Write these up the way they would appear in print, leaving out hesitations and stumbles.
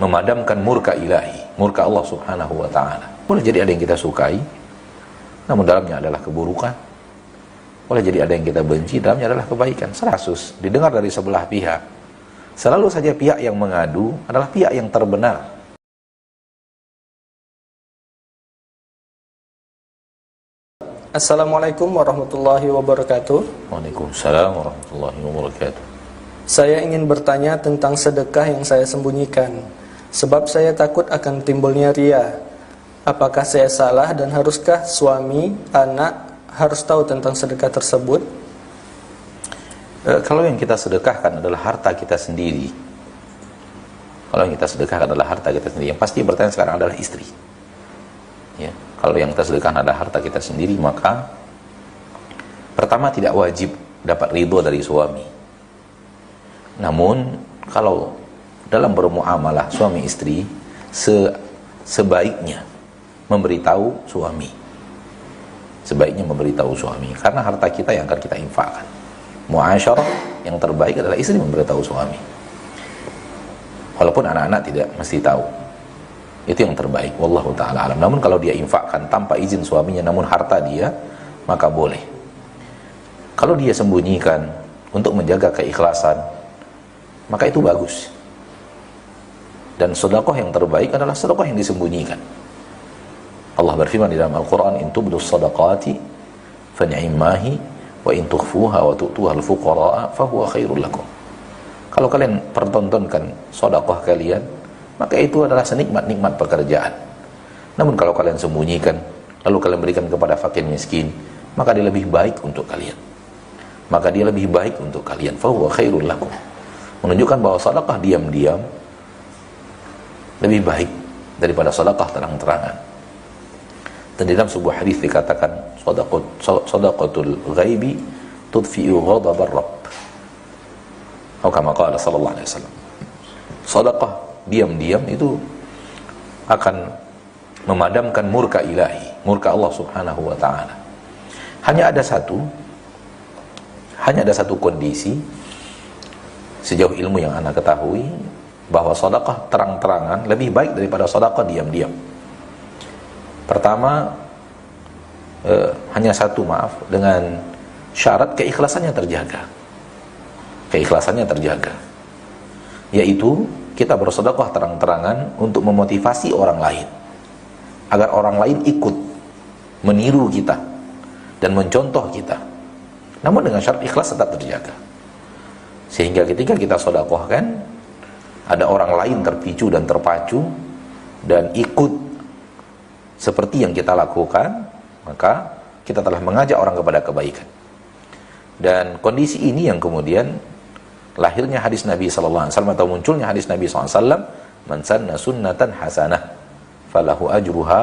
memadamkan murka ilahi, murka Allah subhanahu wa ta'ala. Boleh jadi ada yang kita sukai, namun dalamnya adalah keburukan. Boleh jadi ada yang kita benci, dalamnya adalah kebaikan. Kasus didengar dari sebelah pihak, selalu saja pihak yang mengadu adalah pihak yang terbenar. Assalamualaikum warahmatullahi wabarakatuh. Waalaikumsalam warahmatullahi wabarakatuh. Saya ingin bertanya tentang sedekah yang saya sembunyikan, sebab saya takut akan timbulnya ria. Apakah saya salah dan haruskah suami, anak harus tahu tentang sedekah tersebut? Kalau yang kita sedekahkan adalah harta kita sendiri, kalau yang kita sedekahkan adalah harta kita sendiri, yang pasti bertanya sekarang adalah istri. Ya. Kalau yang kita sedekahkan adalah harta kita sendiri, maka pertama tidak wajib dapat ridho dari suami. Namun kalau dalam bermuamalah suami istri, sebaiknya memberitahu suami. Sebaiknya memberitahu suami, karena harta kita yang akan kita infakkan. Muasyarah yang terbaik adalah istri memberitahu suami. Walaupun anak-anak tidak mesti tahu. Itu yang terbaik, wallahu ta'ala alam. Namun kalau dia infakkan tanpa izin suaminya, namun harta dia, maka boleh. Kalau dia sembunyikan untuk menjaga keikhlasan, maka itu bagus. Dan sedekah yang terbaik adalah sedekah yang disembunyikan. Allah berfirman di dalam Al-Quran, in tubdus sadaqati fani'immahi wa in tukhfuha wa tu'tuha al-fuqara'a fahuwa khairul lakum. Kalau kalian pertontonkan sedekah kalian, maka itu adalah senikmat-nikmat pekerjaan. Namun kalau kalian sembunyikan, lalu kalian berikan kepada fakir miskin, maka dia lebih baik untuk kalian. Maka dia lebih baik untuk kalian. Fahuwa khairul lakum. Menunjukkan bahwa sedekah diam-diam lebih baik daripada sedekah terang-terangan. Dan di dalam sebuah hadis dikatakan, sadaqatul ghaibi tudfi'u ghadabar rabb. Atau kama qala sallallahu alaihi wasallam. Sedekah diam-diam itu akan memadamkan murka ilahi, murka Allah subhanahu wa ta'ala. Hanya ada satu kondisi sejauh ilmu yang anda ketahui, bahwa sedekah terang-terangan lebih baik daripada sedekah diam-diam. Pertama, hanya satu, dengan syarat keikhlasannya terjaga. Keikhlasannya terjaga, yaitu kita bersedekah terang-terangan untuk memotivasi orang lain, agar orang lain ikut meniru kita dan mencontoh kita. Namun dengan syarat ikhlas tetap terjaga, sehingga ketika kita sedekahkan, ada orang lain terpicu dan terpacu dan ikut seperti yang kita lakukan, maka kita telah mengajak orang kepada kebaikan. Dan kondisi ini yang kemudian lahirnya hadis Nabi sallallahu alaihi wasallam, atau munculnya hadis Nabi sallallahu alaihi wasallam, man sanna sunnatan hasanah falahu ajruha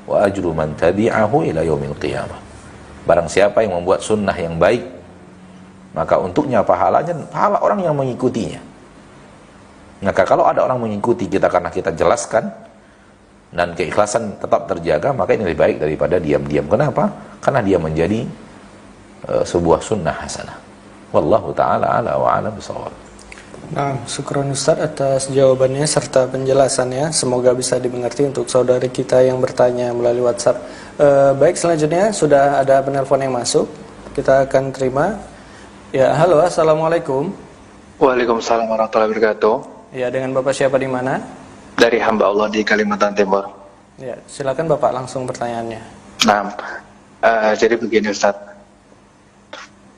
wa ajru man tabi'ahu ila yaumil qiyamah. Barang siapa yang membuat sunnah yang baik, maka untuknya pahalanya pahala orang yang mengikutinya. Maka kalau ada orang mengikuti kita karena kita jelaskan dan keikhlasan tetap terjaga, maka ini lebih baik daripada diam-diam. Kenapa? Karena dia menjadi sebuah sunnah hasanah. Wallahu ta'ala ala wa ala bisawab. Nah, syukron Ustaz atas jawabannya serta penjelasannya. Semoga bisa dimengerti untuk saudari kita yang bertanya melalui WhatsApp. Baik, selanjutnya sudah ada penelpon yang masuk. Kita akan terima. Ya, halo, assalamualaikum. Waalaikumsalam warahmatullahi wabarakatuh. Ya, dengan Bapak siapa di mana? Dari hamba Allah di Kalimantan Timur. Ya, silakan Bapak langsung pertanyaannya. Nah, jadi begini Ustaz.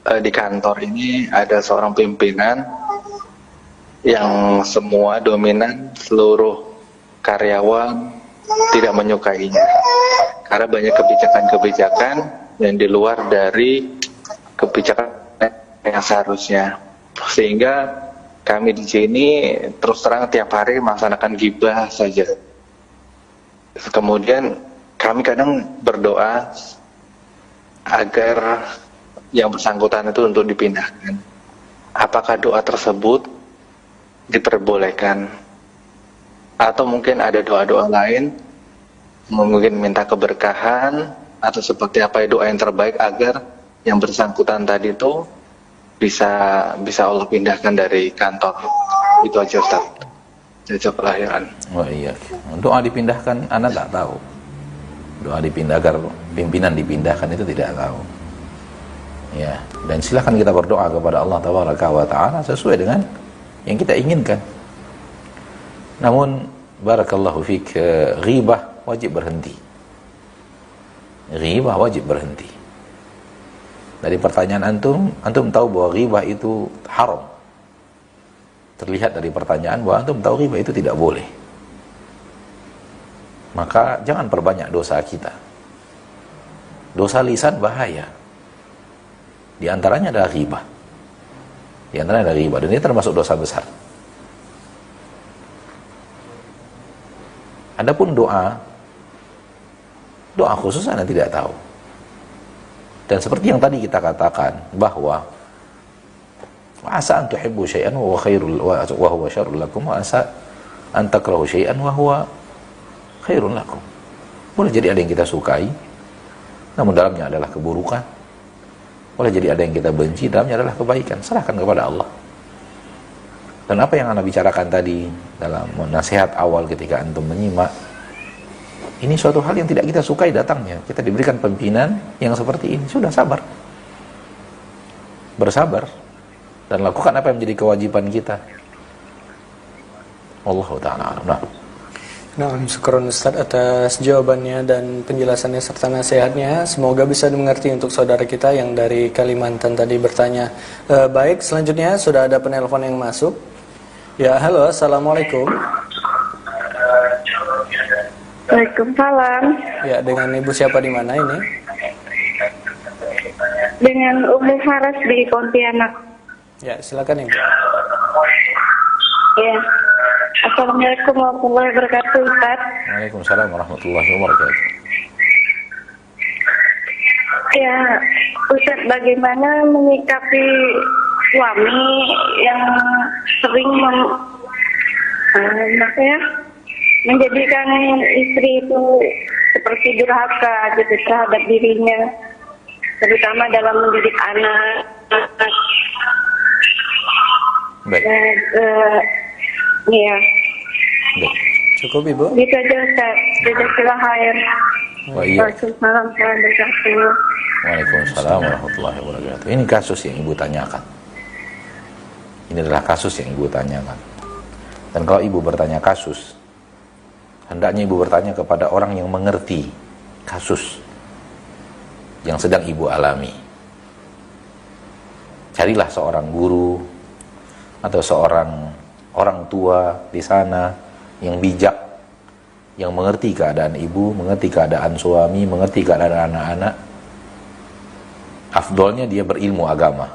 Di kantor ini ada seorang pimpinan yang semua dominan, seluruh karyawan tidak menyukainya karena banyak kebijakan-kebijakan yang di luar dari kebijakan yang seharusnya, sehingga kami di sini terus terang tiap hari melaksanakan gibah saja. Kemudian kami kadang berdoa agar yang bersangkutan itu untuk dipindahkan. Apakah doa tersebut diperbolehkan? Atau mungkin ada doa-doa lain, mungkin minta keberkahan, atau seperti apa doa yang terbaik agar yang bersangkutan tadi itu bisa Allah pindahkan dari kantor. Itu aja Ustaz. jejak kelahiran. Oh iya. Doa dipindahkan, Anda tak tahu. Doa dipindahkan, pimpinan dipindahkan itu tidak tahu. Ya, dan silakan kita berdoa kepada Allah Tabaraka wa Ta'ala sesuai dengan yang kita inginkan. Namun barakallahu fik, ghibah wajib berhenti. Ghibah wajib berhenti. Dari pertanyaan antum tahu bahwa ghibah itu haram. Terlihat dari pertanyaan bahwa antum tahu ghibah itu tidak boleh. Maka jangan perbanyak dosa kita. Dosa lisan bahaya. Di antaranya adalah ghibah. Di antaranya adalah ghibah, dan ini termasuk dosa besar. Adapun doa khusus Anda tidak tahu. Dan seperti yang tadi kita katakan bahwa asa an tuhibbu syai'an wa huwa syarrun lakum, wa asa an takrahu syai'an wa huwa khairun lakum. Boleh jadi ada yang kita sukai, namun dalamnya adalah keburukan. Boleh jadi ada yang kita benci, dalamnya adalah kebaikan. Serahkan kepada Allah. Dan apa yang Anda bicarakan tadi dalam nasihat awal ketika antum menyimak, ini suatu hal yang tidak kita sukai datangnya. Kita diberikan pimpinan yang seperti ini. Sudah sabar. Bersabar. Dan lakukan apa yang menjadi kewajiban kita. Wallahu ta'ala. Nah, syukur Ustaz atas jawabannya dan penjelasannya serta nasihatnya. Semoga bisa dimengerti untuk saudara kita yang dari Kalimantan tadi bertanya. Baik, selanjutnya sudah ada penelpon yang masuk. Ya, halo, assalamualaikum. Waalaikumsalam. Ya, dengan ibu siapa di mana ini? Dengan Umi Faras di Pontianak. Ya, silakan ibu. Ya. Assalamualaikum warahmatullahi wabarakatuh, Ustaz. Waalaikumsalam warahmatullahi wabarakatuh. Ya, Ustaz, bagaimana menyikapi suami yang sering menjadikan istri itu seperti durhaka gitu terhadap dirinya, terutama dalam mendidik anak. Baik. Iya. Baik. Cukup ibu. Gitu aja, Ustaz. Jazakallah khair. Wa iya. Waalaikumsalam warahmatullahi wabarakatuh. Waalaikumsalam warahmatullahi wabarakatuh. Ini kasus yang ibu tanyakan. Ini adalah kasus yang ibu tanyakan. Dan kalau ibu bertanya kasus, hendaknya ibu bertanya kepada orang yang mengerti kasus yang sedang ibu alami. Carilah seorang guru atau seorang orang tua di sana yang bijak, yang mengerti keadaan ibu, mengerti keadaan suami, mengerti keadaan anak-anak. Afdolnya dia berilmu agama.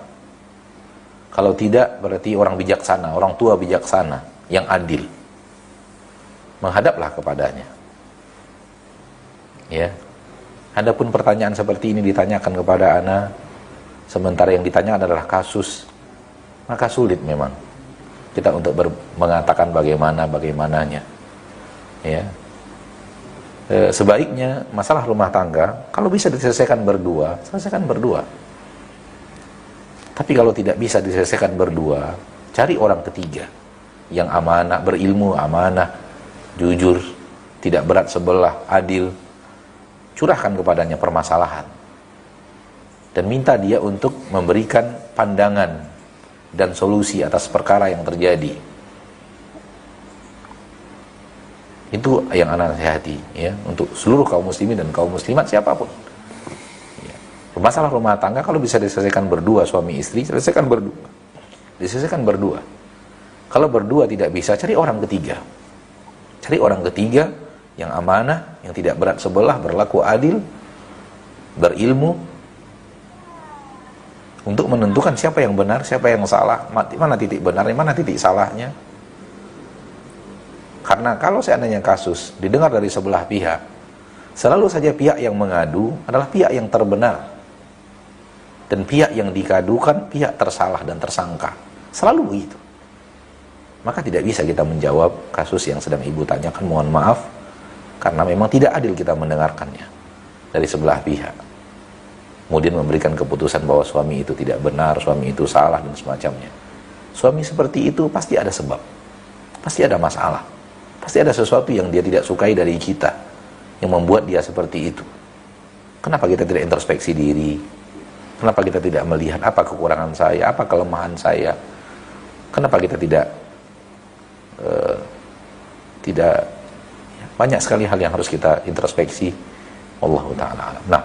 Kalau tidak, berarti orang bijaksana, orang tua bijaksana, yang adil. Menghadaplah kepadanya. Ya. Adapun pertanyaan seperti ini ditanyakan kepada anak, sementara yang ditanya adalah kasus, maka sulit memang kita untuk mengatakan bagaimananya. Ya. Sebaiknya masalah rumah tangga kalau bisa diselesaikan berdua, selesaikan berdua. Tapi kalau tidak bisa diselesaikan berdua, cari orang ketiga yang amanah, berilmu, amanah, jujur, tidak berat sebelah, adil. Curahkan kepadanya permasalahan dan minta dia untuk memberikan pandangan dan solusi atas perkara yang terjadi. Itu yang anak nasihati, ya, untuk seluruh kaum muslimin dan kaum muslimat siapapun. Ya. Masalah rumah tangga kalau bisa diselesaikan berdua, suami istri, selesaikan berdua. Diselesaikan berdua. Kalau berdua tidak bisa, cari orang ketiga. Cari orang ketiga yang amanah, yang tidak berat sebelah, berlaku adil, berilmu, untuk menentukan siapa yang benar, siapa yang salah, mana titik benar, mana titik salahnya. Karena kalau seandainya kasus didengar dari sebelah pihak, selalu saja pihak yang mengadu adalah pihak yang terbenar, dan pihak yang dikadukan pihak tersalah dan tersangka. Selalu begitu. Maka tidak bisa kita menjawab kasus yang sedang ibu tanyakan, mohon maaf, karena memang tidak adil kita mendengarkannya dari sebelah pihak. Kemudian memberikan keputusan bahwa suami itu tidak benar, suami itu salah, dan semacamnya. Suami seperti itu pasti ada sebab, pasti ada masalah. Pasti ada sesuatu yang dia tidak sukai dari kita, yang membuat dia seperti itu. Kenapa kita tidak introspeksi diri? Kenapa kita tidak melihat apa kekurangan saya, apa kelemahan saya? Kenapa kita tidak banyak sekali hal yang harus kita introspeksi. Wallahu ta'ala alam. Nah,